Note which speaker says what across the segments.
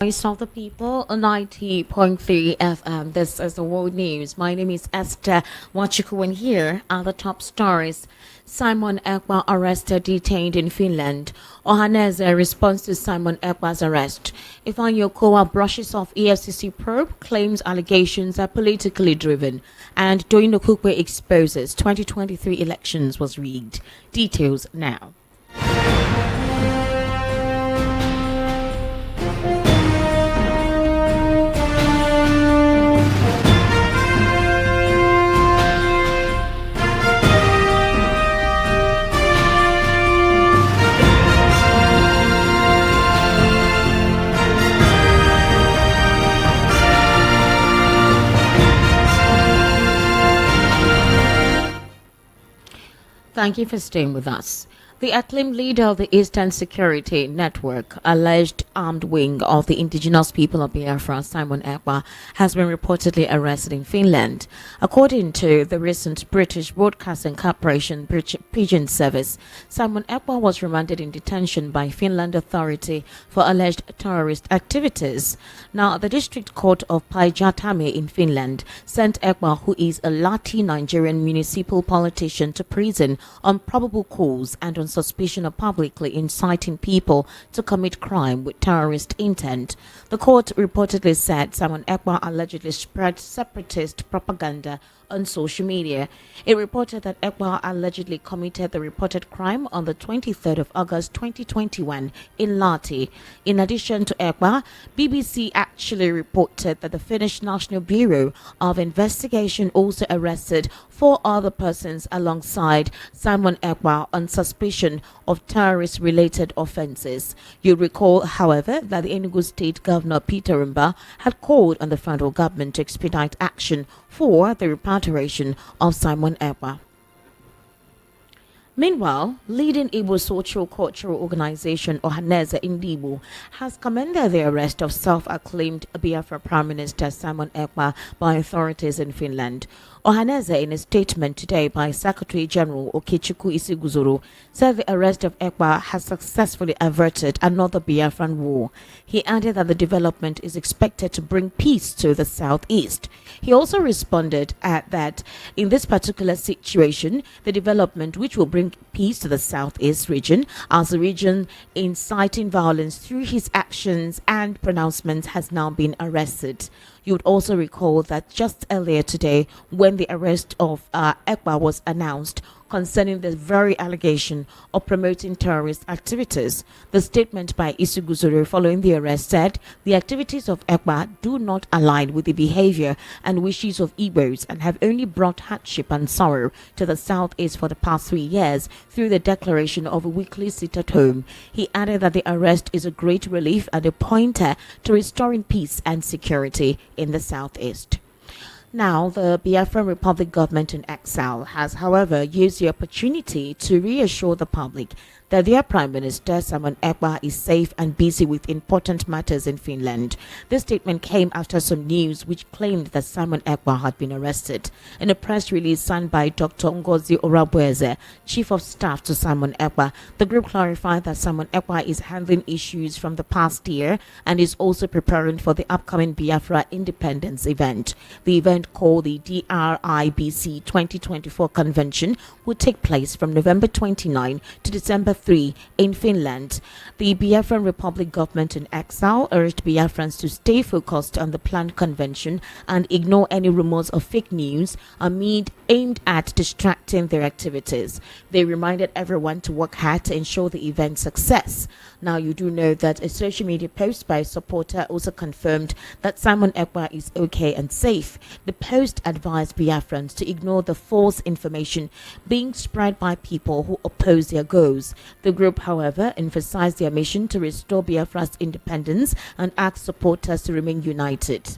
Speaker 1: Voice of the People, 90.3 FM. This is the World News. My name is Esther Wachuku, and here are the top stories. Simon Ekpa arrested, detained in Finland. Ohanaeze responds to Simon Ekpa's arrest. Okowa brushes off EFCC probe, claims allegations are politically driven. And Doino Kukwe exposes 2023 elections was rigged. Details now. Thank you for staying with us. The acclaimed leader of the Eastern Security Network, alleged armed wing of the indigenous people of Biafra, Simon Ekpa, has been reportedly arrested in Finland. According to the recent British Broadcasting Corporation Pigeon Service, Simon Ekpa was remanded in detention by Finland authority for alleged terrorist activities. Now, the District Court of Päijät-Häme in Finland sent Ekpa, who is a Lati Nigerian municipal politician, to prison on probable cause and on suspicion of publicly inciting people to commit crime with terrorist intent. The court reportedly said Simon Ekpa allegedly spread separatist propaganda on social media. It reported that Ekpa allegedly committed the reported crime on the 23rd of August 2021 in Lati. In addition to Ekpa, BBC actually reported that the Finnish National Bureau of Investigation also arrested 4 other persons alongside Simon Ekpa on suspicion of terrorist-related offences. You recall, however, that the Enugu State Governor Peter Mba had called on the federal government to expedite action for the repatriation of Simon Ekpa. Meanwhile, leading Igbo social-cultural organization Ohanaeze Ndigbo has commended the arrest of self-acclaimed Biafra Prime Minister Simon Ekpa by authorities in Finland. Ohanaeze, in a statement today by Secretary General Okechukwu Isiguzoro, said the arrest of Ekpa has successfully averted another Biafran war. He added that the development is expected to bring peace to the southeast. He also responded that in this particular situation, the development which will bring peace to the southeast region, as the region inciting violence through his actions and pronouncements, has now been arrested. You would also recall that just earlier today, when the arrest of Ekpa was announced concerning the very allegation of promoting terrorist activities, the statement by Isiguzoro following the arrest said the activities of Ekpa do not align with the behavior and wishes of Igbos and have only brought hardship and sorrow to the southeast for the past 3 years through the declaration of a weekly sit-at-home. He added that the arrest is a great relief and a pointer to restoring peace and security in the southeast. Now, the Biafran Republic government in exile has, however, used the opportunity to reassure the public that their Prime Minister, Simon Ekpa, is safe and busy with important matters in Finland. This statement came after some news which claimed that Simon Ekpa had been arrested. In a press release signed by Dr. Ngozi Orabueze, Chief of Staff to Simon Ekpa, the group clarified that Simon Ekpa is handling issues from the past year and is also preparing for the upcoming Biafra independence event. The event, called the DRIBC 2024 Convention, will take place from November 29 to December 3 in Finland. The Biafran Republic government in exile urged Biafrans to stay focused on the planned convention and ignore any rumors of fake news aimed at distracting their activities. They reminded everyone to work hard to ensure the event's success. Now, you do know that a social media post by a supporter also confirmed that Simon Ekpa is okay and safe. The post advised Biafrans to ignore the false information being spread by people who oppose their goals. The group, however, emphasized their mission to restore Biafra's independence and asked supporters to remain united.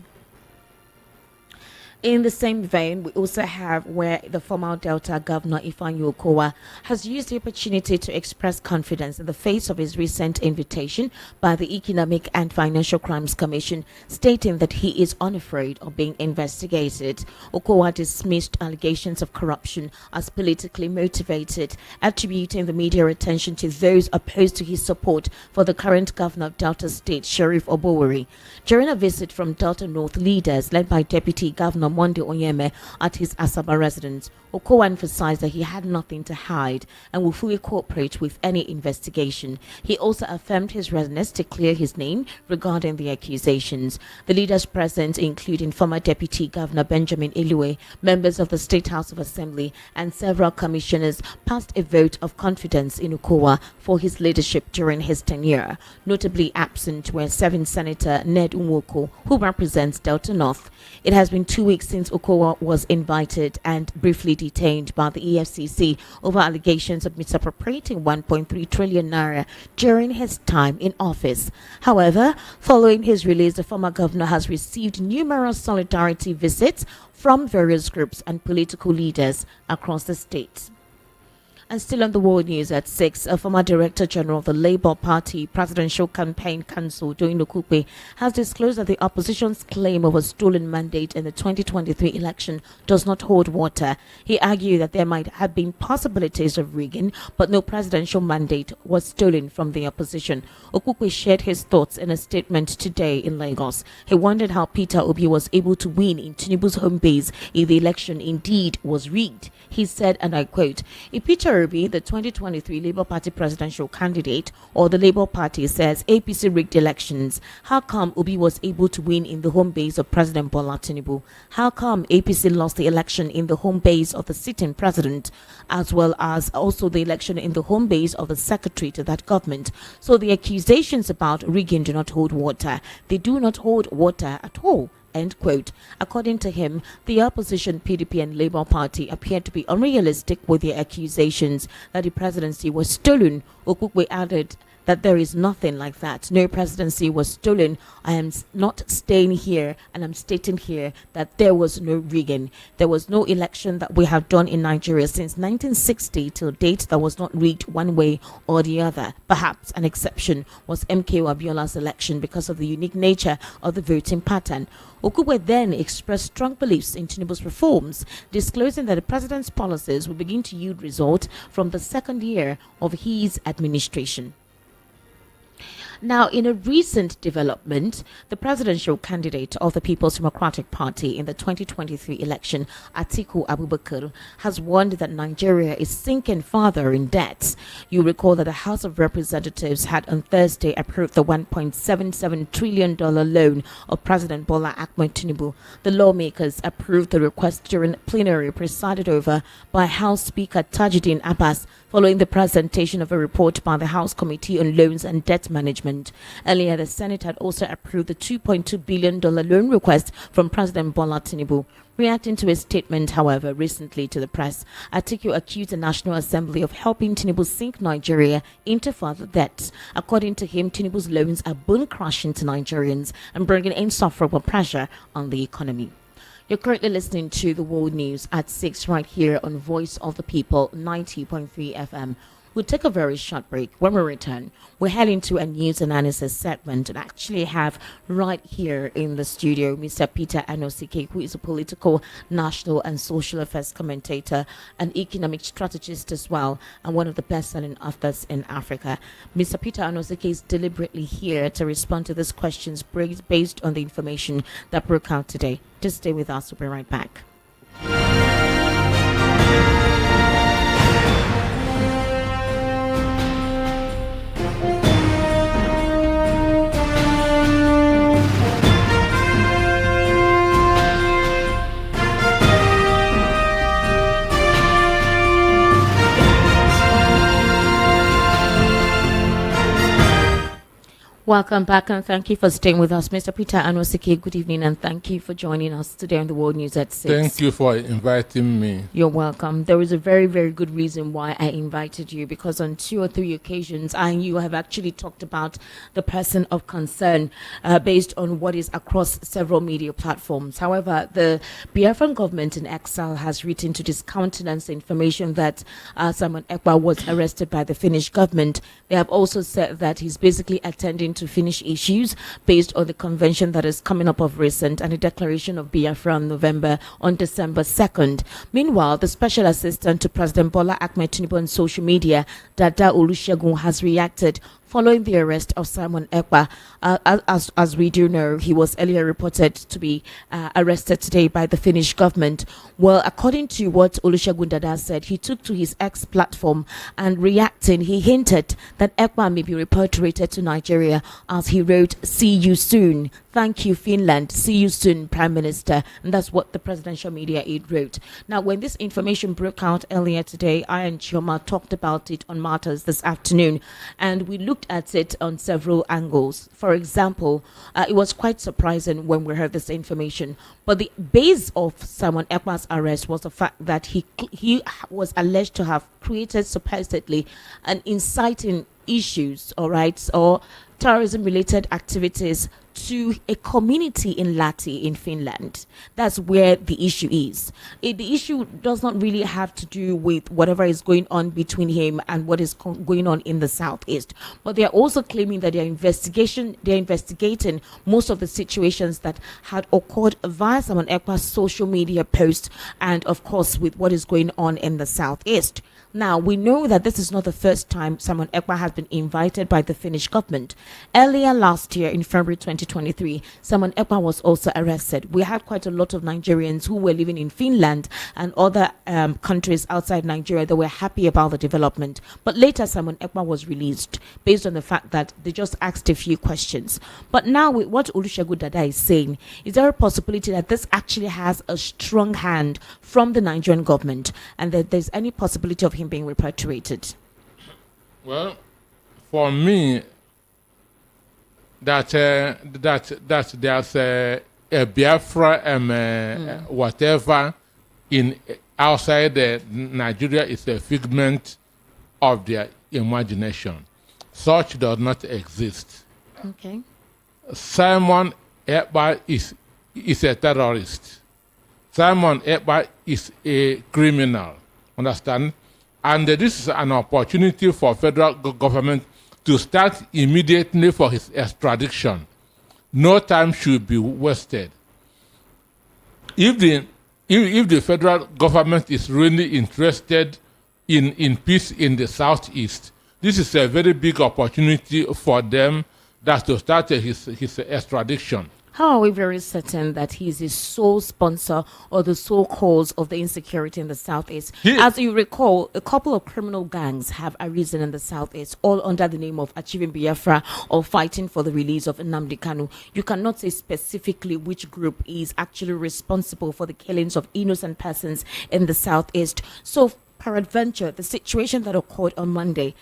Speaker 1: In the same vein, we also have where the former Delta Governor Ifeanyi Okowa has used the opportunity to express confidence in the face of his recent invitation by the Economic and Financial Crimes Commission, stating that he is unafraid of being investigated. Okowa dismissed allegations of corruption as politically motivated, attributing the media attention to those opposed to his support for the current governor of Delta State, Sheriff Oboweri. During a visit from Delta North leaders led by Deputy Governor Monday Onyeme at his Asaba residence, Okowa emphasized that he had nothing to hide and will fully cooperate with any investigation. He also affirmed his readiness to clear his name regarding the accusations. The leaders present, including former Deputy Governor Benjamin Ilue, members of the State House of Assembly, and several commissioners, passed a vote of confidence in Okowa for his leadership during his tenure. Notably absent were 7 Senator Ned Nwoko, who represents Delta North. It has been 2 weeks since Okowa was invited and briefly detained by the EFCC over allegations of misappropriating 1.3 trillion naira during his time in office. However, following his release, the former governor has received numerous solidarity visits from various groups and political leaders across the state. And still on the world news at 6, a former Director General of the Labour Party Presidential Campaign Council, Doyin Okupe, has disclosed that the opposition's claim of a stolen mandate in the 2023 election does not hold water. He argued that there might have been possibilities of rigging, but no presidential mandate was stolen from the opposition. Okupe shared his thoughts in a statement today in Lagos. He wondered how Peter Obi was able to win in Tinubu's home base if the election indeed was rigged. He said, and I quote, "If Peter Obi, the 2023 Labour Party presidential candidate, or the Labour Party says APC rigged elections, how come Obi was able to win in the home base of President Bola Tinubu? How come APC lost the election in the home base of the sitting president, as well as also the election in the home base of the secretary to that government? So the accusations about rigging do not hold water. They do not hold water at all." End quote. According to him, the opposition PDP and Labour Party appeared to be unrealistic with their accusations that the presidency was stolen. Okukwe added that there is nothing like that. No presidency was stolen. I am not staying here, and I'm stating here that there was no rigging. There was no election that we have done in Nigeria since 1960 till date that was not rigged one way or the other. Perhaps an exception was MKO Abiola's election because of the unique nature of the voting pattern. Okugwe then expressed strong beliefs in Tinubu's reforms, disclosing that the president's policies will begin to yield results from the second year of his administration. Now, in a recent development, the presidential candidate of the People's Democratic Party in the 2023 election, Atiku Abubakar, has warned that Nigeria is sinking further in debt. You recall that the House of Representatives had on Thursday approved the $1.77 trillion loan of President Bola Ahmed Tinubu. The lawmakers approved the request during plenary presided over by House Speaker Tajuddin Abbas, following the presentation of a report by the House Committee on Loans and Debt Management. Earlier, the Senate had also approved the $2.2 billion loan request from President Bola Tinubu. Reacting to his statement, however, recently to the press, Atiku accused the National Assembly of helping Tinubu sink Nigeria into further debts. According to him, Tinubu's loans are bone crushing to Nigerians and bringing insufferable pressure on the economy. You're currently listening to the World News at 6 right here on Voice of the People 90.3 FM. We'll take a very short break. When we return, we're heading to a news analysis segment and actually have right here in the studio Mr. Peter Anosike, who is a political, national and social affairs commentator, an economic strategist as well, and one of the best-selling authors in Africa. Mr. Peter Anosike is deliberately here to respond to these questions based on the information that broke out today. Just stay with us. We'll be right back. Welcome back and thank you for staying with us. Mr. Peter Anosike, good evening and thank you for joining us today on the World News at 6.
Speaker 2: Thank you for inviting me.
Speaker 1: You're welcome. There is a very, very good reason why I invited you, because on 2 or 3 occasions I and you have actually talked about the person of concern based on what is across several media platforms. However, the Biafran government in exile has written to discountenance information that Simon Ekpa was arrested by the Finnish government. They have also said that he's basically attending to Finnish issues based on the convention that is coming up of recent and the declaration of Biafra on December 2nd. Meanwhile, the special assistant to President Bola Ahmed Tinubu on social media, Dada Olusegun, has reacted following the arrest of Simon Ekpa. As we do know, he was earlier reported to be arrested today by the Finnish government. Well, according to what Olusegun Dada said, he took to his X platform and reacting, he hinted that Ekpa may be repatriated to Nigeria, as he wrote, "See you soon. Thank you, Finland. See you soon, Prime Minister." And that's what the presidential media aide wrote. Now, when this information broke out earlier today, I and Chioma talked about it on Matters this afternoon, and we looked at it on several angles. For example, it was quite surprising when we heard this information, but the base of Simon Ekpa's arrest was the fact that he was alleged to have created supposedly an inciting issues, all right, or terrorism-related activities to a community in Lati in Finland. That's where the issue is. The issue does not really have to do with whatever is going on between him and what is going on in the southeast. But they are also claiming that they're investigating most of the situations that had occurred via Simon Ekpa's social media posts and, of course, with what is going on in the southeast. Now, we know that this is not the first time Simon Ekpa has been invited by the Finnish government. Earlier last year, in February 2023, Simon Ekpa was also arrested. We had quite a lot of Nigerians who were living in Finland and other countries outside Nigeria that were happy about the development. But later, Simon Ekpa was released based on the fact that they just asked a few questions. But now, with what Olusegun Dada is saying, is there a possibility that this actually has a strong hand from the Nigerian government and that there's any possibility of him being repatriated?
Speaker 2: Well, for me, that there's a Biafra whatever in outside Nigeria is a figment of their imagination. Such does not exist.
Speaker 1: Okay.
Speaker 2: Simon Ekpa is a terrorist. Simon Ekpa is a criminal. Understand? And this is an opportunity for federal government to start immediately for his extradition. No time should be wasted. If the federal government is really interested in peace in the southeast, this is a very big opportunity for them that to start his extradition.
Speaker 1: How are we very certain that he's the sole sponsor or the sole cause of the insecurity in the southeast? As you recall, a couple of criminal gangs have arisen in the southeast, all under the name of achieving Biafra or fighting for the release of Nnamdi Kanu. You cannot say specifically which group is actually responsible for the killings of innocent persons in the southeast. So, peradventure, the situation that occurred on Monday,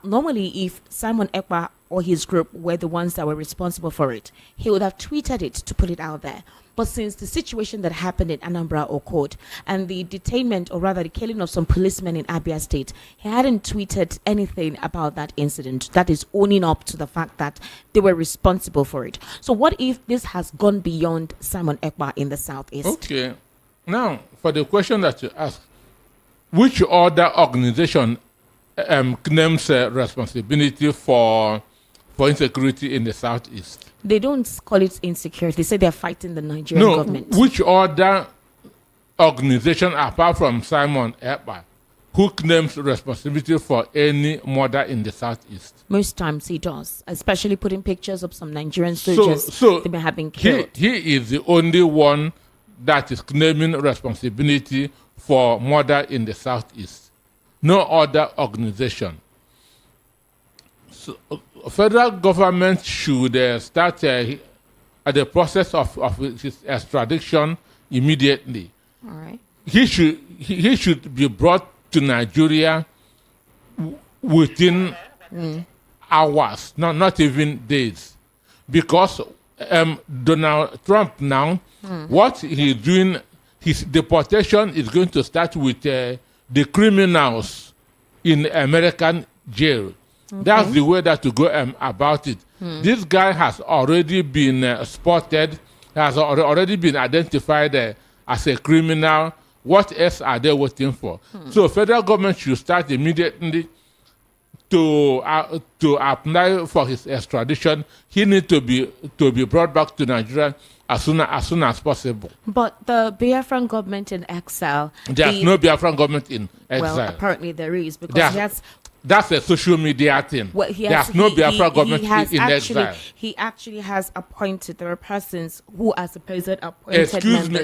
Speaker 1: normally if Simon Ekpa or his group were the ones that were responsible for it, he would have tweeted it to put it out there. But since the situation that happened in Anambra occurred and the detainment, or rather the killing of some policemen in Abia State, he hadn't tweeted anything about that incident. That is owning up to the fact that they were responsible for it. So what if this has gone beyond Simon Ekpa in the southeast?
Speaker 2: Okay. Now, for the question that you asked, which other organization claims responsibility for insecurity in the southeast?
Speaker 1: They don't call it insecurity. They say they're fighting the Nigerian government.
Speaker 2: Which other organization apart from Simon Ekpa who claims responsibility for any murder in the southeast?
Speaker 1: Most times he does, especially putting pictures of some Nigerian soldiers they may have been killed.
Speaker 2: He is the only one that is claiming responsibility for murder in the southeast. No other organization. So, federal government should start the process of his extradition immediately.
Speaker 1: All right.
Speaker 2: He should be brought to Nigeria within hours, not even days. Because Donald Trump now, what he's doing, his deportation is going to start with the criminals in American jail. Okay. That's the way that to go about it. This guy has already been spotted, has already been identified as a criminal. What else are they waiting for? So federal government should start immediately to apply for his extradition. He needs to be brought back to Nigeria as soon as possible.
Speaker 1: But the Biafran government in exile.
Speaker 2: There's no Biafran government in exile.
Speaker 1: Well, apparently there is, because
Speaker 2: that's a social media thing.
Speaker 1: Well,
Speaker 2: there's no Biafra government in exile.
Speaker 1: He actually has appointed, there are persons who are supposed appointed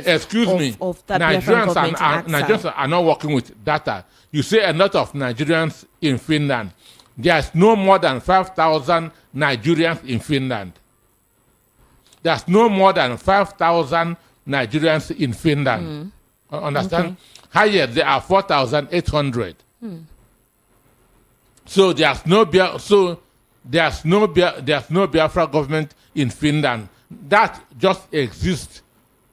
Speaker 2: Excuse me.
Speaker 1: Of the Biafran government in exile.
Speaker 2: Nigerians are not working with data. You say a lot of Nigerians in Finland. There's no more than 5,000 Nigerians in Finland. There's no more than 5,000 Nigerians in Finland. Understand? Okay. Higher, there are 4,800. So there's no Biafra government in Finland. That just exists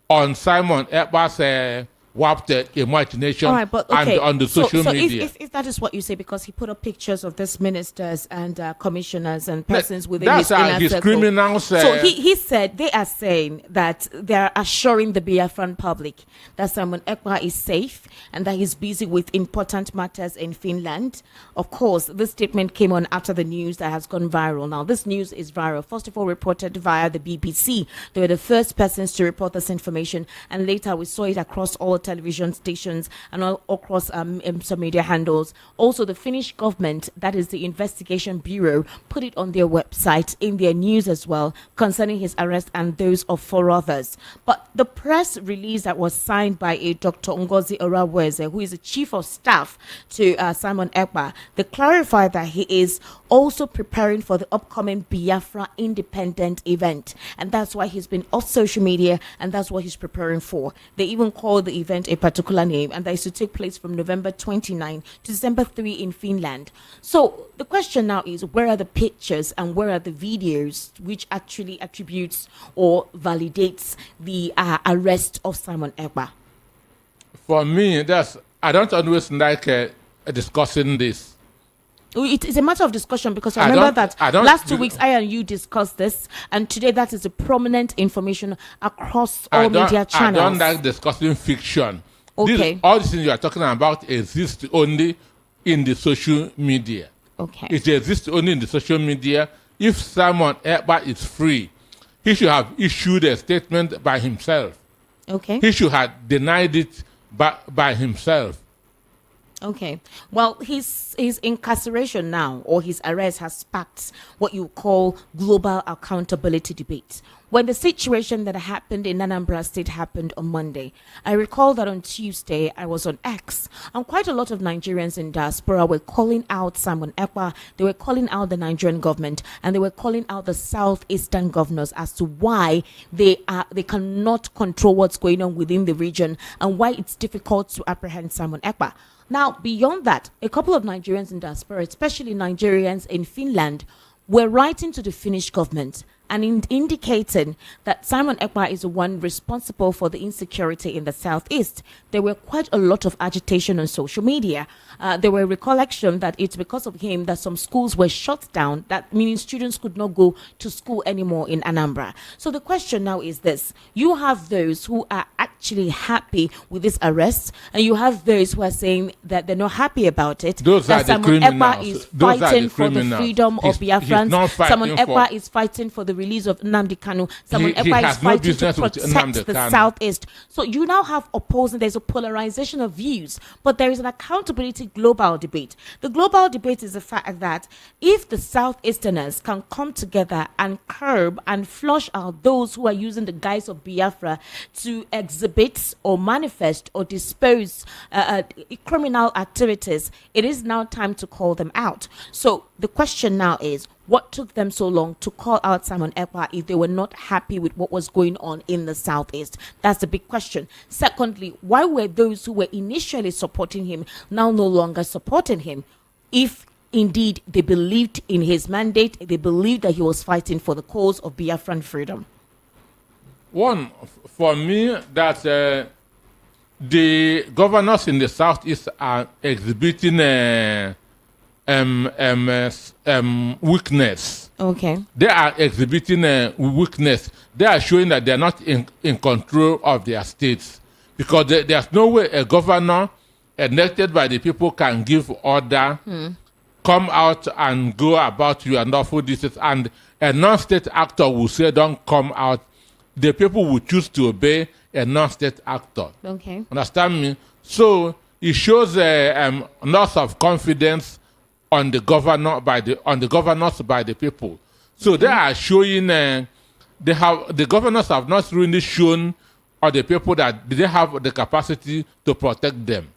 Speaker 2: on Simon Ekpa's warped imagination.
Speaker 1: All right, but okay.
Speaker 2: And on the social media.
Speaker 1: If that is what you say, because he put up pictures of these ministers and commissioners and persons within his inner
Speaker 2: his
Speaker 1: circle.
Speaker 2: Criminals.
Speaker 1: So he said, they are saying that they are assuring the Biafran public that Simon Ekpa is safe and that he's busy with important matters in Finland. Of course, this statement came on after the news that has gone viral. Now, this news is viral. First of all, reported via the BBC. They were the first persons to report this information, and later we saw it across all television stations and all across some media handles. Also, the Finnish government, that is the Investigation Bureau, put it on their website in their news as well concerning his arrest and those of 4 others. But the press release that was signed by a Dr. Ngozi Oraweze, who is the chief of staff to Simon Ekpa, they clarified that he is also preparing for the upcoming Biafra independent event, and that's why he's been off social media, and that's what he's preparing for. They even called the event a particular name, and that is to take place from November 29 to December 3 in Finland. So the question now is, where are the pictures and where are the videos which actually attributes or validates the arrest of Simon Ekpa?
Speaker 2: For me, I don't always like discussing this.
Speaker 1: It's a matter of discussion, because I remember that last 2 weeks I and you discussed this, and today that is a prominent information across all media channels.
Speaker 2: I don't like discussing fiction.
Speaker 1: Okay.
Speaker 2: All these things you are talking about exist only in the social media.
Speaker 1: Okay.
Speaker 2: It exists only in the social media. If Simon Ekpa is free, he should have issued a statement by himself.
Speaker 1: Okay.
Speaker 2: He should have denied it by himself.
Speaker 1: Okay. Well, his incarceration now, or his arrest, has sparked what you call global accountability debate. When the situation that happened in Anambra State happened on Monday, I recall that on Tuesday I was on X, and quite a lot of Nigerians in diaspora were calling out Simon Ekpa. They were calling out the Nigerian government, and they were calling out the southeastern governors as to why they cannot control what's going on within the region and why it's difficult to apprehend Simon Ekpa. Now, beyond that, a couple of Nigerians in diaspora, especially Nigerians in Finland, were writing to the Finnish government and indicating that Simon Ekpa is the one responsible for the insecurity in the southeast. There were quite a lot of agitation on social media. There were recollection that it's because of him that some schools were shut down, that meaning students could not go to school anymore in Anambra. So the question now is this: you have those who are actually happy with this arrest, and you have those who are saying that they're not happy about it.
Speaker 2: Those
Speaker 1: that
Speaker 2: are the
Speaker 1: Simon Ekpa
Speaker 2: criminals.
Speaker 1: is fighting for the freedom of Biafrans.
Speaker 2: Simon
Speaker 1: Ekpa is fighting for the release of Nnamdi Kanu. Simon Ekpa is fighting to protect the southeast. So you now have opposing. There's a polarization of views, but there is an accountability global debate. The global debate is the fact that if the southeasterners can come together and curb and flush out those who are using the guise of Biafra to exhibit or manifest or dispose criminal activities, it is now time to call them out. So the question now is, what took them so long to call out Simon Ekpa if they were not happy with what was going on in the southeast? That's the big question. Secondly, why were those who were initially supporting him now no longer supporting him? If indeed they believed in his mandate, they believed that he was fighting for the cause of Biafran freedom?
Speaker 2: One, for me, that the governors in the southeast are exhibiting weakness.
Speaker 1: Okay.
Speaker 2: They are exhibiting weakness. They are showing that they are not in control of their states, because there's no way a governor elected by the people can give order, come out and go about your unlawful disease, and a non-state actor will say don't come out. The people will choose to obey a non-state actor.
Speaker 1: Okay.
Speaker 2: Understand me? So it shows loss of confidence on the governors by the people. So they are showing the governors have not really shown or the people that they have the capacity to protect them.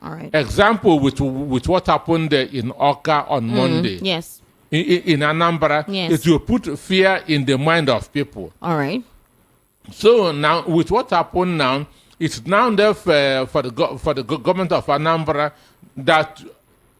Speaker 1: All right.
Speaker 2: Example with what happened in Oka on Monday.
Speaker 1: Yes.
Speaker 2: In Anambra,
Speaker 1: Yes.
Speaker 2: it will put fear in the mind of people.
Speaker 1: All right.
Speaker 2: So now, with what happened now, it's now there for the government of Anambra that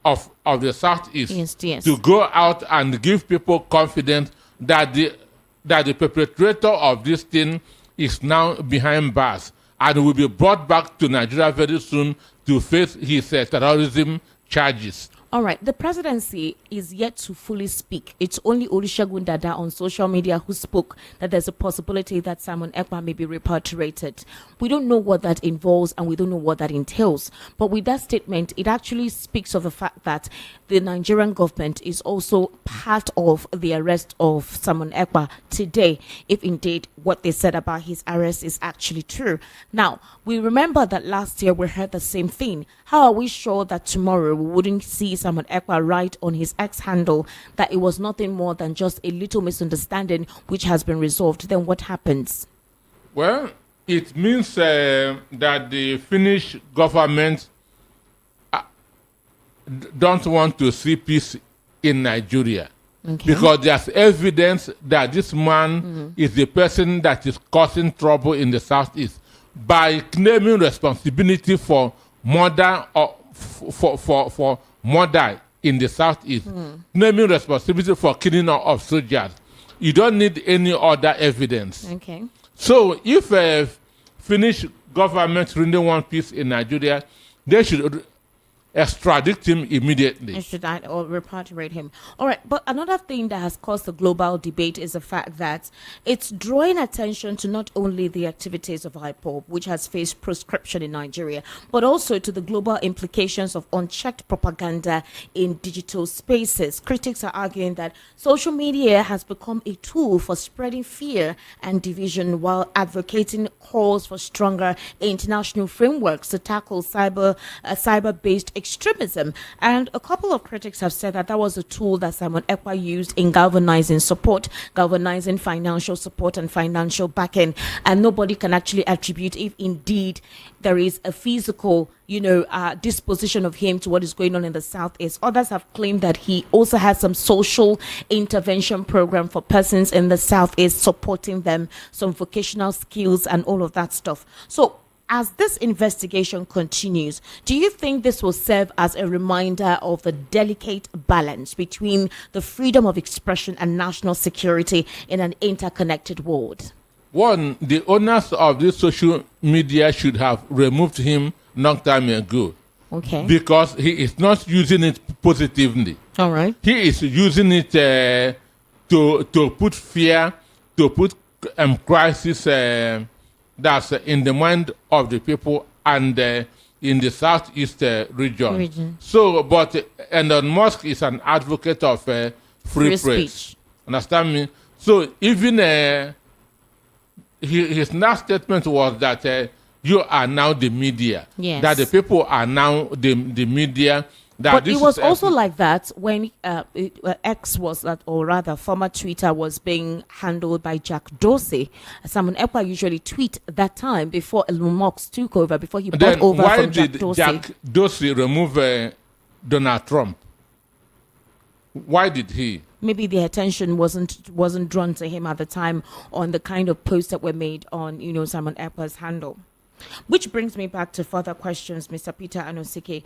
Speaker 2: of the southeast to go out and give people confidence that the perpetrator of this thing is now behind bars and will be brought back to Nigeria very soon to face his terrorism charges.
Speaker 1: All right. The presidency is yet to fully speak. It's only Olusegun Dada on social media who spoke that there's a possibility that Simon Ekpa may be repatriated. We don't know what that involves and we don't know what that entails. But with that statement, it actually speaks of the fact that the Nigerian government is also part of the arrest of Simon Ekpa today, if indeed what they said about his arrest is actually true. Now, we remember that last year we heard the same thing. How are we sure that tomorrow we wouldn't see Simon Ekpa write on his X handle that it was nothing more than just a little misunderstanding which has been resolved? Then what happens?
Speaker 2: Well, it means that the Finnish government don't want to see peace in Nigeria.
Speaker 1: Okay.
Speaker 2: Because there's evidence that this man is the person that is causing trouble in the southeast by claiming responsibility for murder or for murder in the southeast, claiming responsibility for killing of soldiers. You don't need any other evidence.
Speaker 1: Okay.
Speaker 2: So if Finnish government really want peace in Nigeria, they should extradite him immediately.
Speaker 1: Extradite or repatriate him. All right, but another thing that has caused the global debate is the fact that it's drawing attention to not only the activities of IPOB, which has faced proscription in Nigeria, but also to the global implications of unchecked propaganda in digital spaces. Critics are arguing that social media has become a tool for spreading fear and division while advocating calls for stronger international frameworks to tackle cyber-based extremism. And a couple of critics have said that that was a tool that Simon Ekpa used in galvanizing support, galvanizing financial support and financial backing, and nobody can actually attribute if indeed there is a physical disposition of him to what is going on in the southeast. Others have claimed that he also has some social intervention program for persons in the southeast, supporting them, some vocational skills and all of that stuff. So as this investigation continues, do you think this will serve as a reminder of the delicate balance between the freedom of expression and national security in an interconnected world?
Speaker 2: One, the owners of this social media should have removed him long time ago.
Speaker 1: Okay.
Speaker 2: Because he is not using it positively.
Speaker 1: All right.
Speaker 2: He is using it to put fear, to put crisis that's in the mind of the people and in the southeast region. So, but Elon Musk is an advocate of free press.
Speaker 1: Speech.
Speaker 2: Understand me? So even his last statement was that you are now the media.
Speaker 1: Yes.
Speaker 2: That the people are now the media. That
Speaker 1: But
Speaker 2: this
Speaker 1: it was
Speaker 2: is
Speaker 1: also like that when X was that, or rather former Twitter was being handled by Jack Dorsey. Simon Ekpa usually tweet that time before Elon Musk took over, before he bought over from Jack Dorsey.
Speaker 2: Why did Jack Dorsey remove Donald Trump? Why did he?
Speaker 1: Maybe the attention wasn't drawn to him at the time on the kind of posts that were made on Simon Ekpa's handle. Which brings me back to further questions, Mr. Peter Anosike.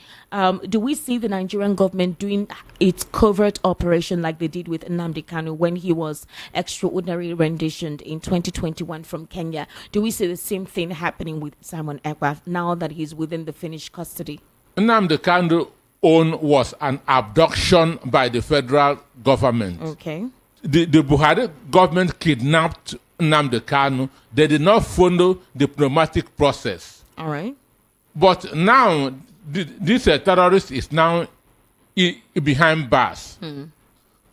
Speaker 1: Do we see the Nigerian government doing its covert operation like they did with Nnamdi Kanu when he was extraordinary renditioned in 2021 from Kenya? Do we see the same thing happening with Simon Ekpa now that he's within the Finnish custody?
Speaker 2: Nnamdi Kanu own was an abduction by the federal government.
Speaker 1: Okay.
Speaker 2: The Buhari government kidnapped Nnamdi Kanu. They did not follow diplomatic process.
Speaker 1: All right.
Speaker 2: But now, this terrorist is now behind bars.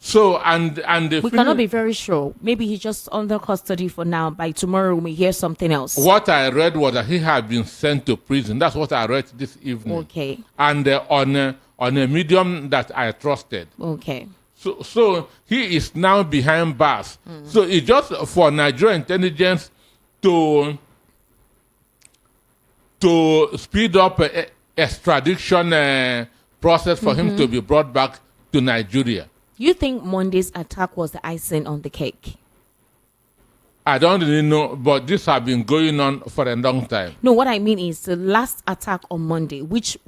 Speaker 2: So, and
Speaker 1: we cannot be very sure. Maybe he's just under custody for now. By tomorrow, we hear something else.
Speaker 2: What I read was that he had been sent to prison. That's what I read this evening.
Speaker 1: Okay.
Speaker 2: And on a medium that I trusted.
Speaker 1: Okay.
Speaker 2: So he is now behind bars. So it's just for Nigerian intelligence to speed up extradition process for him to be brought back to Nigeria.
Speaker 1: You think Monday's attack was the icing on the cake?
Speaker 2: I don't really know, but this has been going on for a long time.
Speaker 1: No, what I mean is the last attack on Monday, which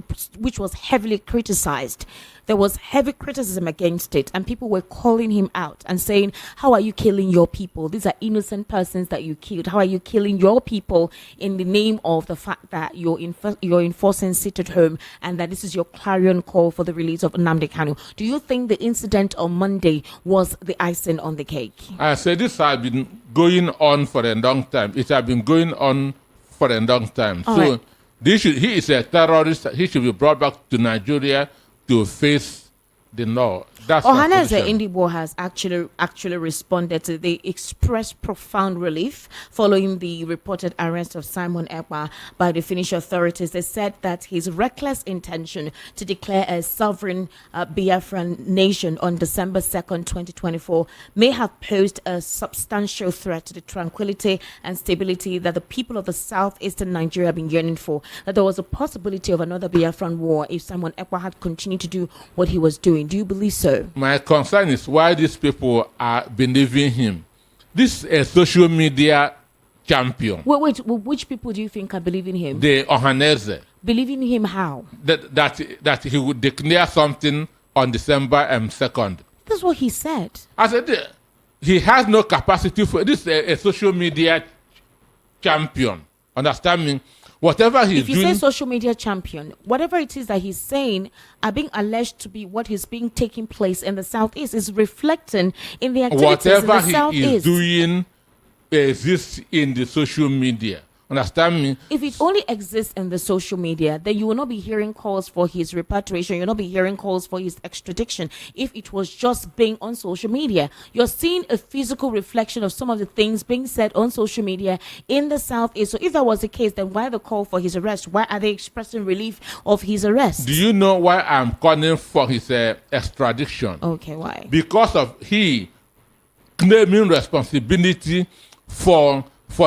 Speaker 1: was heavily criticized. There was heavy criticism against it, and people were calling him out and saying, how are you killing your people? These are innocent persons that you killed. How are you killing your people in the name of the fact that you're enforcing sit at home and that this is your clarion call for the release of Nnamdi Kanu? Do you think the incident on Monday was the icing on the cake?
Speaker 2: I said this has been going on for a long time. It has been going on for a long time.
Speaker 1: All
Speaker 2: so
Speaker 1: right.
Speaker 2: He is a terrorist. He should be brought back to Nigeria to face the law. That's
Speaker 1: Ohanaeze Ndigbo has actually responded to the expressed profound relief following the reported arrest of Simon Ekpa by the Finnish authorities. They said that his reckless intention to declare a sovereign Biafran nation on December 2nd, 2024 may have posed a substantial threat to the tranquility and stability that the people of the southeastern Nigeria have been yearning for. That there was a possibility of another Biafran war if Simon Ekpa had continued to do what he was doing. Do you believe so?
Speaker 2: My concern is why these people are believing him. This is a social media champion.
Speaker 1: Wait, which people do you think are believing him?
Speaker 2: The Ohanaeze.
Speaker 1: Believing him how?
Speaker 2: That he would declare something on December 2nd.
Speaker 1: That's what he said.
Speaker 2: I said he has no capacity for this. A social media champion. Understand me? Whatever he's doing.
Speaker 1: If you say social media champion, whatever it is that he's saying are being alleged to be what is being taking place in the southeast is reflecting in the activities in the southeast.
Speaker 2: Whatever he is doing exists in the social media. Understand me?
Speaker 1: If it only exists in the social media, then you will not be hearing calls for his repatriation. You'll not be hearing calls for his extradition. If it was just being on social media, you're seeing a physical reflection of some of the things being said on social media in the southeast. So if that was the case, then why the call for his arrest? Why are they expressing relief of his arrest?
Speaker 2: Do you know why I'm calling for his extradition?
Speaker 1: Okay, why?
Speaker 2: Because of he claiming responsibility for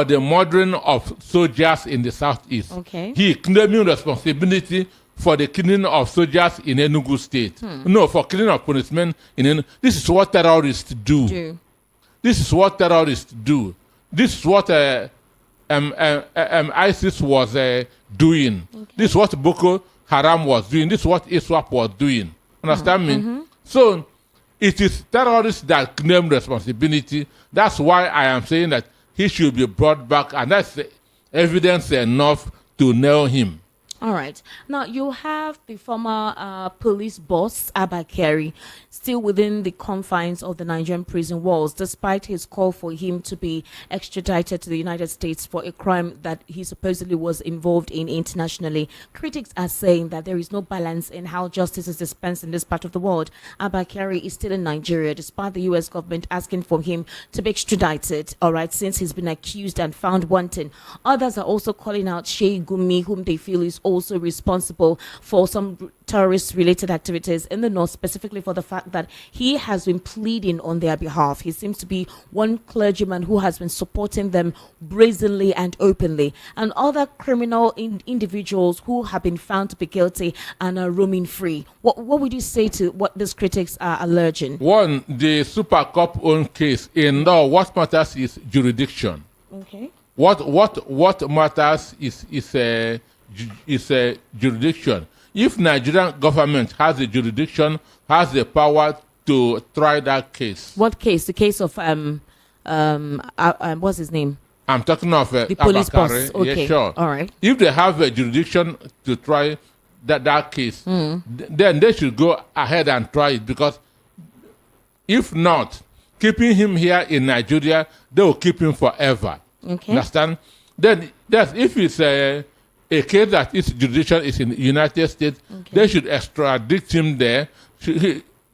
Speaker 2: the murdering of soldiers in the southeast.
Speaker 1: Okay.
Speaker 2: He claiming responsibility for the killing of soldiers in Enugu State. No, for killing of policemen in Enugu. This is what terrorists do. This is what terrorists do. This is what ISIS was doing. Okay. This is what Boko Haram was doing. This is what ISWAP was doing. Understand me? So it is terrorists that claim responsibility. That's why I am saying that he should be brought back, and that's evidence enough to nail him.
Speaker 1: All right. Now, you have the former police boss, Abba Kyari, still within the confines of the Nigerian prison walls, despite his call for him to be extradited to the United States for a crime that he supposedly was involved in internationally. Critics are saying that there is no balance in how justice is dispensed in this part of the world. Abba Kyari is still in Nigeria, despite the U.S. government asking for him to be extradited, all right, since he's been accused and found wanting. Others are also calling out Sheikh Gumi, whom they feel is also responsible for some terrorist-related activities in the north, specifically for the fact that he has been pleading on their behalf. He seems to be one clergyman who has been supporting them brazenly and openly, and other criminal individuals who have been found to be guilty and are roaming free. What would you say to what these critics are alleging?
Speaker 2: One, the Super Cup own case in law, what matters is jurisdiction.
Speaker 1: Okay.
Speaker 2: What matters is a jurisdiction. If Nigerian government has the jurisdiction, has the power to try that case.
Speaker 1: What case? The case of what's his name?
Speaker 2: I'm talking of
Speaker 1: The police boss.
Speaker 2: Abakari.
Speaker 1: Okay.
Speaker 2: Yeah, sure.
Speaker 1: All right.
Speaker 2: If they have a jurisdiction to try that case, then they should go ahead and try it, because if not, keeping him here in Nigeria, they will keep him forever.
Speaker 1: Okay.
Speaker 2: Understand? Then if it's a case that its jurisdiction is in the United States, they should extradite him there.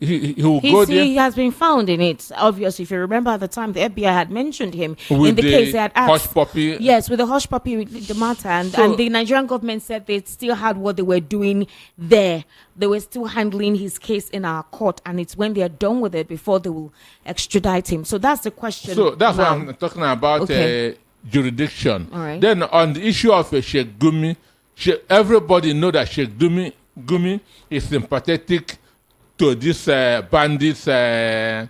Speaker 2: He will go there.
Speaker 1: He has been found in it. Obviously, if you remember at the time, the FBI had mentioned him
Speaker 2: With
Speaker 1: in the case. They had asked,
Speaker 2: hush puppy.
Speaker 1: yes, with the hush puppy, the matter, and the Nigerian government said they still had what they were doing there. They were still handling his case in our court, and it's when they are done with it before they will extradite him. So that's the question.
Speaker 2: So that's
Speaker 1: now.
Speaker 2: what I'm talking about. Jurisdiction.
Speaker 1: All right.
Speaker 2: Then on the issue of Sheikh Gumi, everybody know that Sheikh Gumi is sympathetic to these bandits, terrorists.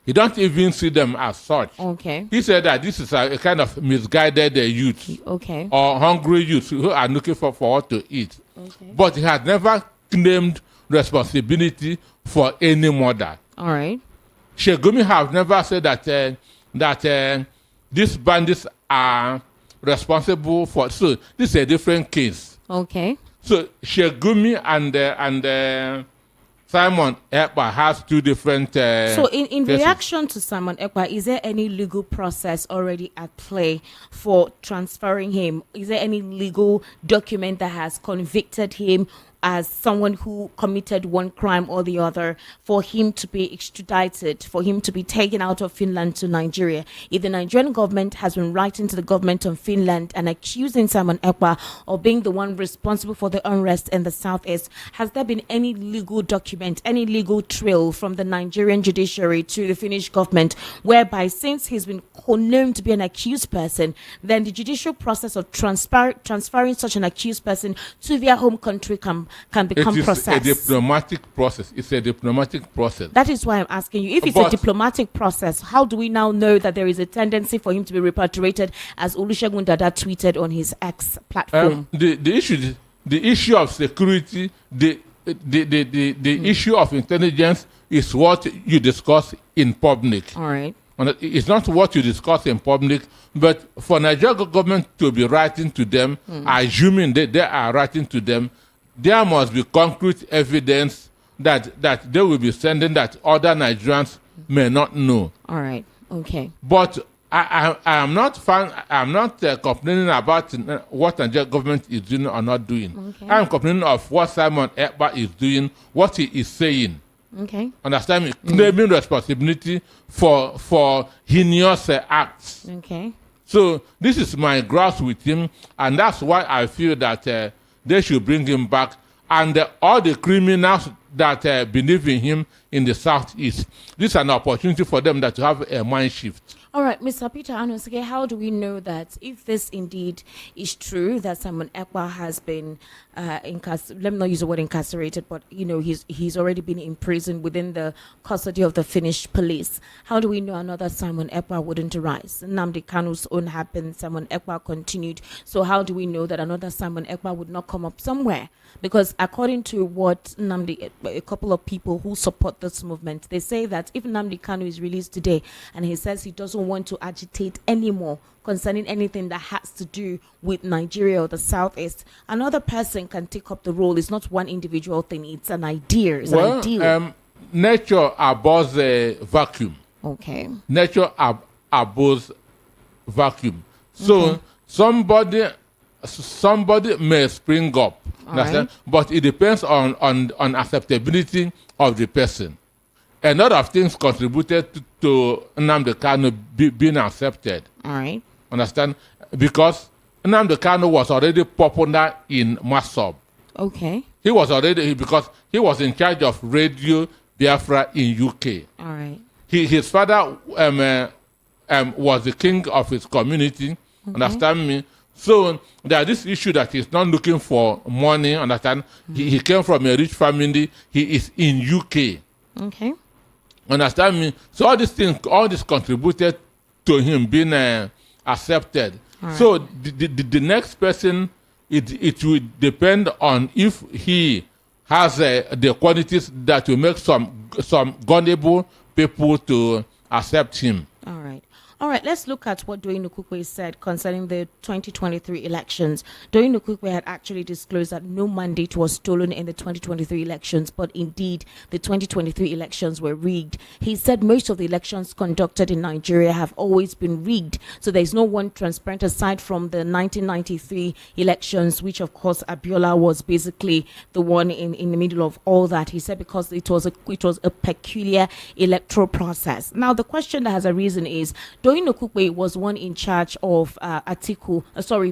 Speaker 2: He don't even see them as such.
Speaker 1: Okay.
Speaker 2: He said that this is a kind of misguided youth.
Speaker 1: Okay.
Speaker 2: Or hungry youth who are looking for what to eat.
Speaker 1: Okay.
Speaker 2: But he has never claimed responsibility for any murder.
Speaker 1: All right.
Speaker 2: Sheikh Gumi have never said that these bandits are responsible for. So this is a different case.
Speaker 1: Okay.
Speaker 2: So Sheikh Gumi and Simon Ekpa has two different.
Speaker 1: So in
Speaker 2: cases.
Speaker 1: reaction to Simon Ekpa, is there any legal process already at play for transferring him? Is there any legal document that has convicted him as someone who committed one crime or the other, for him to be extradited, for him to be taken out of Finland to Nigeria? If the Nigerian government has been writing to the government of Finland and accusing Simon Ekpa of being the one responsible for the unrest in the southeast, has there been any legal document, any legal trail from the Nigerian judiciary to the Finnish government, whereby since he's been known to be an accused person, then the judicial process of transferring such an accused person to their home country can become processed?
Speaker 2: It is a diplomatic process. It's a diplomatic process.
Speaker 1: That is why I'm asking you. If it's a diplomatic process, how do we now know that there is a tendency for him to be repatriated, as Olusegun Dada tweeted on his X platform?
Speaker 2: The issue of security, the issue of intelligence is what you discuss in public.
Speaker 1: All right.
Speaker 2: It's not what you discuss in public, but for Nigerian government to be writing to them, assuming that they are writing to them, there must be concrete evidence that they will be sending that other Nigerians may not know.
Speaker 1: All right. Okay.
Speaker 2: But I am not complaining about what Nigerian government is doing or not doing.
Speaker 1: Okay.
Speaker 2: I am complaining of what Simon Ekpa is doing, what he is saying.
Speaker 1: Okay.
Speaker 2: Understand me? Claiming responsibility for heinous acts.
Speaker 1: Okay.
Speaker 2: So this is my grasp with him, and that's why I feel that they should bring him back. And all the criminals that believe in him in the southeast, this is an opportunity for them to have a mind shift.
Speaker 1: All right, Mr. Peter Anosike, how do we know that if this indeed is true, that Simon Ekpa has been let me not use the word incarcerated, but he's already been imprisoned within the custody of the Finnish police? How do we know another Simon Ekpa wouldn't arise? Nnamdi Kanu's own happened, Simon Ekpa continued. So how do we know that another Simon Ekpa would not come up somewhere? Because according to what a couple of people who support this movement, they say that if Nnamdi Kanu is released today and he says he doesn't want to agitate anymore concerning anything that has to do with Nigeria or the Southeast, another person can take up the role. It's not one individual thing. It's an idea. It's an ideal.
Speaker 2: Nature abhors a vacuum.
Speaker 1: Okay.
Speaker 2: Nature abhors vacuum. So somebody may spring up. Right. But it depends on acceptability of the person. A lot of things contributed to Nnamdi Kanu being accepted.
Speaker 1: All right.
Speaker 2: Understand? Because Nnamdi Kanu was already popular in Masob.
Speaker 1: Okay.
Speaker 2: He was in charge of Radio Biafra in UK.
Speaker 1: All right.
Speaker 2: His father was the king of his community. Okay. Understand me? So there's this issue that he's not looking for money. Understand? He came from a rich family. He is in UK.
Speaker 1: Okay.
Speaker 2: Understand me? So all this contributed to him being accepted.
Speaker 1: All
Speaker 2: So the next person, it will depend on if he has the qualities that will make some gullible people to accept him.
Speaker 1: All right. All right, let's look at what Doyin Okukwe said concerning the 2023 elections. Doyin Okukwe had actually disclosed that no mandate was stolen in the 2023 elections, but indeed the 2023 elections were rigged. He said most of the elections conducted in Nigeria have always been rigged, so there's no one transparent aside from the 1993 elections, which of course Abiola was basically the one in the middle of all that. He said because it was a peculiar electoral process. Now the question that has arisen is, Doyin Okukwe was one in charge of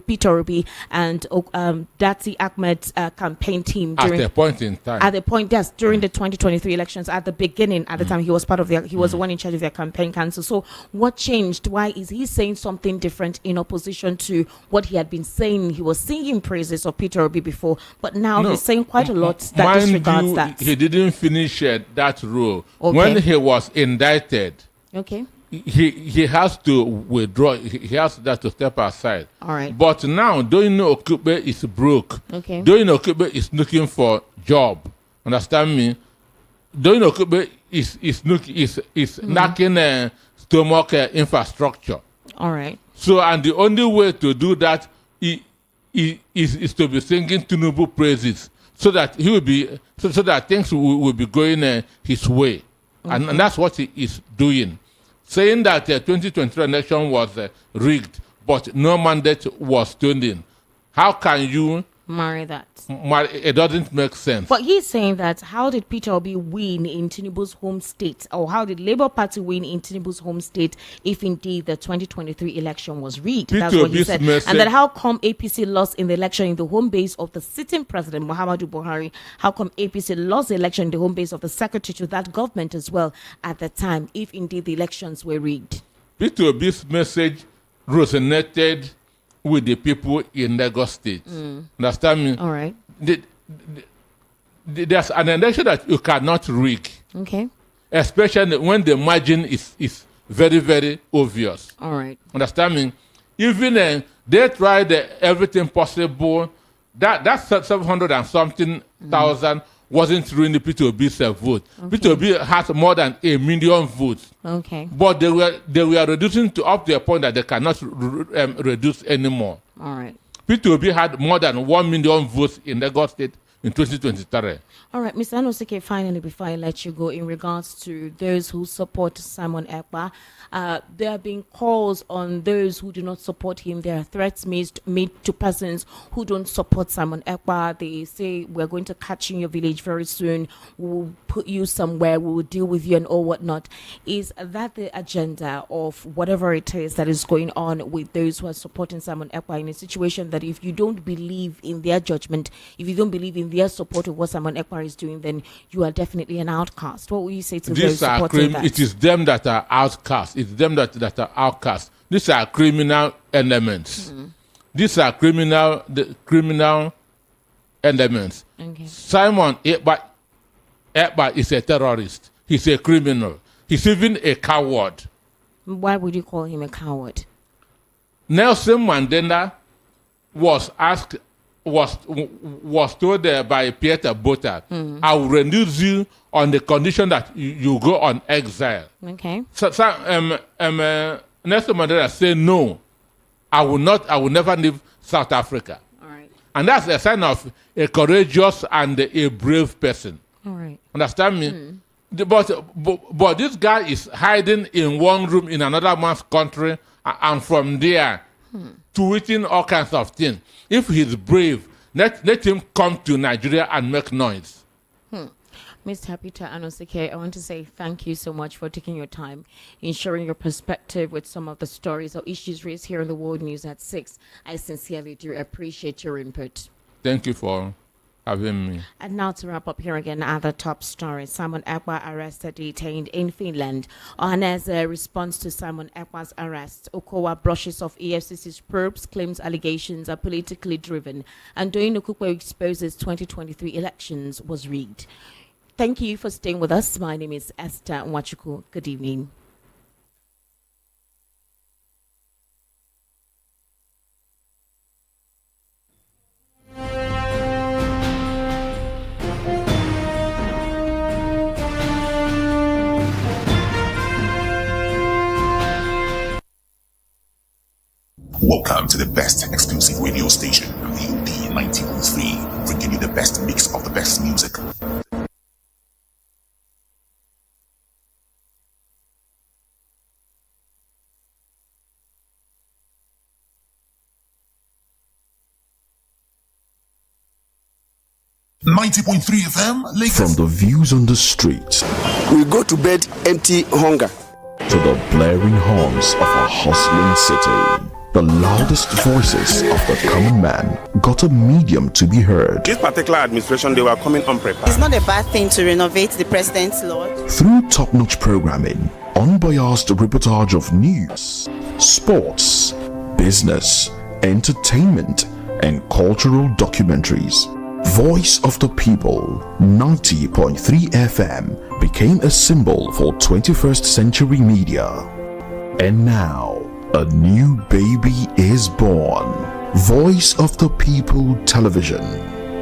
Speaker 1: Peter Obi and Dati Ahmed's campaign team
Speaker 2: At the point in time.
Speaker 1: At the point, yes, during the 2023 elections, at the beginning, at the time, he was part of he was the one in charge of their campaign council. So what changed? Why is he saying something different in opposition to what he had been saying? He was singing praises of Peter Obi before, but now he's saying quite a lot that disregards that.
Speaker 2: He didn't finish that role.
Speaker 1: Okay.
Speaker 2: When he was indicted,
Speaker 1: Okay.
Speaker 2: he has to withdraw. He has that to step aside.
Speaker 1: All right.
Speaker 2: But now Doyin Okukwe is broke.
Speaker 1: Okay.
Speaker 2: Doyin Okukwe is looking for job. Understand me? Doyin Okukwe is lacking stomach infrastructure.
Speaker 1: All right.
Speaker 2: So, and the only way to do that is to be singing Tinubu praises, so that he will be so that things will be going his way, and that's what he is doing. Saying that the 2023 election was rigged, but no mandate was stolen. How can you
Speaker 1: marry that?
Speaker 2: It doesn't make sense.
Speaker 1: But he's saying that how did Peter Obi win in Tinubu's home state, or how did Labour Party win in Tinubu's home state if indeed the 2023 election was rigged? That's what he said. And then how come APC lost in the election in the home base of the sitting president, Muhammadu Buhari? How come APC lost the election in the home base of the secretary to that government as well at the time, if indeed the elections were rigged?
Speaker 2: Peter Obi's message resonated with the people in Lagos State. Understand me?
Speaker 1: All right.
Speaker 2: There's an election that you cannot rig.
Speaker 1: Okay.
Speaker 2: Especially when the margin is very, very obvious.
Speaker 1: All right.
Speaker 2: Understand me? Even they tried everything possible. That 700 and something thousand wasn't really Peter Obi's vote. Okay. Peter Obi has more than 1 million votes.
Speaker 1: Okay.
Speaker 2: But they were reducing to up to a point that they cannot reduce anymore.
Speaker 1: All right.
Speaker 2: Peter Obi had more than 1 million votes in Lagos State in 2023.
Speaker 1: All right, Mr. Anosike, finally, before I let you go, in regards to those who support Simon Ekpa, there have been calls on those who do not support him. There are threats made to persons who don't support Simon Ekpa. They say, we're going to catch you in your village very soon. We'll put you somewhere. We will deal with you and all whatnot. Is that the agenda of whatever it is that is going on with those who are supporting Simon Ekpa in a situation that if you don't believe in their judgment, if you don't believe in their support of what Simon Ekpa is doing, then you are definitely an outcast? What will you say to those supporting that?
Speaker 2: It is them that are outcasts. It's them that are outcasts. These are criminal elements. These are criminal elements.
Speaker 1: Okay.
Speaker 2: Simon Ekpa is a terrorist. He's a criminal. He's even a coward.
Speaker 1: Why would you call him a coward?
Speaker 2: Nelson Mandela was told by Peter Botha, I will release you on the condition that you go on exile.
Speaker 1: Okay.
Speaker 2: So Nelson Mandela said, no, I will never leave South Africa.
Speaker 1: All right.
Speaker 2: And that's a sign of a courageous and a brave person.
Speaker 1: All right.
Speaker 2: Understand me? But this guy is hiding in one room in another man's country, and from there, tweeting all kinds of things. If he's brave, let him come to Nigeria and make noise.
Speaker 1: Mr. Peter Anosike, I want to say thank you so much for taking your time in sharing your perspective with some of the stories or issues raised here in the World News at 6. I sincerely do appreciate your input.
Speaker 2: Thank you for having me.
Speaker 1: And now to wrap up here again, other top stories. Simon Ekpa arrested, detained in Finland. Ohanaeze responds to Simon Ekpa's arrest. Okowa brushes off EFCC's probes, claims allegations are politically driven. And Doyin Okukwe exposes 2023 elections was rigged. Thank you for staying with us. My name is Esther Nwachuku. Good evening.
Speaker 3: Welcome to the best exclusive radio station, VOD 90.3, bringing you the best mix of the best music. .3 FM, Lagos.
Speaker 4: From the views on the street,
Speaker 5: we go to bed empty hunger,
Speaker 4: to the blaring horns of a hustling city. The loudest voices of the common man got a medium to be heard.
Speaker 6: This particular administration, they were coming unprepared.
Speaker 7: It's not a bad thing to renovate the president's lodge.
Speaker 4: Through top-notch programming, unbiased reportage of news, sports, business, entertainment, and cultural documentaries, Voice of the People 90.3 FM became a symbol for 21st century media. And now, a new baby is born. Voice of the People Television,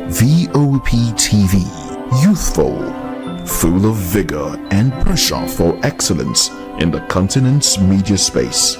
Speaker 4: VOP TV, youthful, full of vigor and pressure for excellence in the continent's media space.